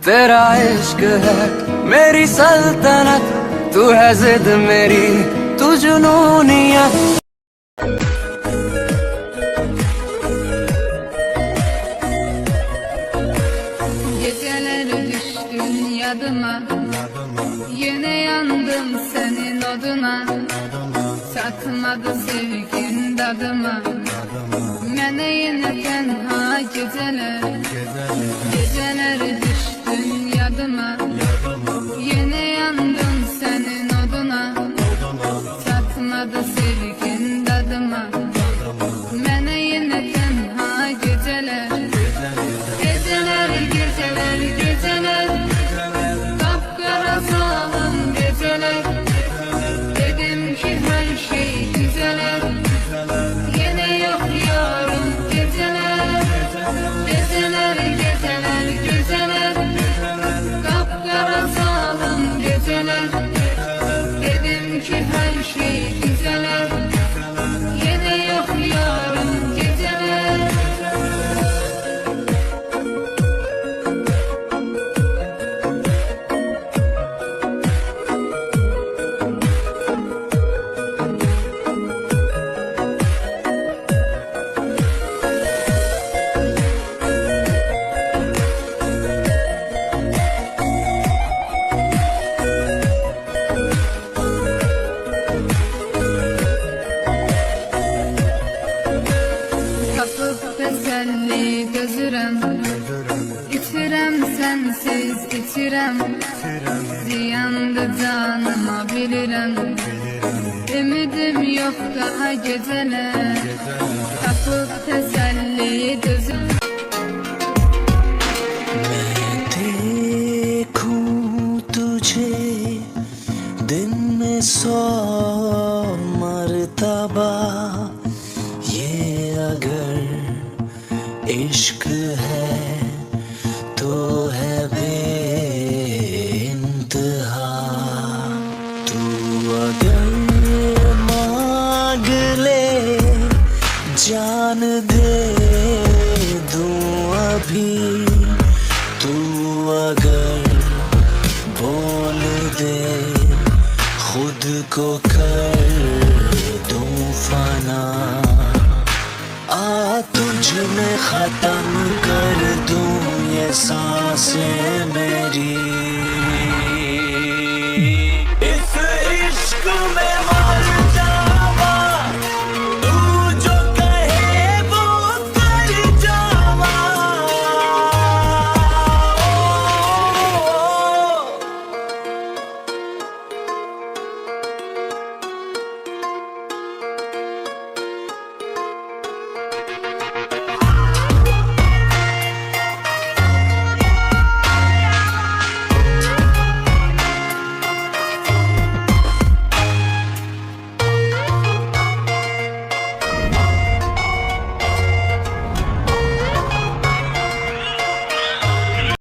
तेरा इश्क है मेरी सल्तनत, तू है जिद मेरी, तू Junooniyat. Geceler düştün yadıma, yine yandım senin oduna. Çatmadı sevgin dadıma, mene yine tenha geceler. Geceler düştün yadıma, yine yandım senin oduna. Çatmadı sevgin dadıma, mene yine tenha geceler. Geceler, geceler, geceler, kapkara sağlam geceler. Dedim ki her şey güzeler, yine yok yarım geceler. Geceler, geceler, geceler, kapkara sağlam geceler. Dedim ki her şey güzeler, yine yok yarım geceler. Tapıp teselli gözürem, İçirem sensiz içirem. Ziyandı canıma bilirem, ümidim yok daha geceler. Tapıp teselli gözürem. मैं देखूं तुझे दिन में 100 मर्तबा, ये अगर इश्क है तो है बेइंतहा। तू अगर मांग ले जान दे दूं अभी, तू अगर बोल दे खुद को कर दूं फना। आ तुझ में खत्म कर दूं ये सांसें मेरी।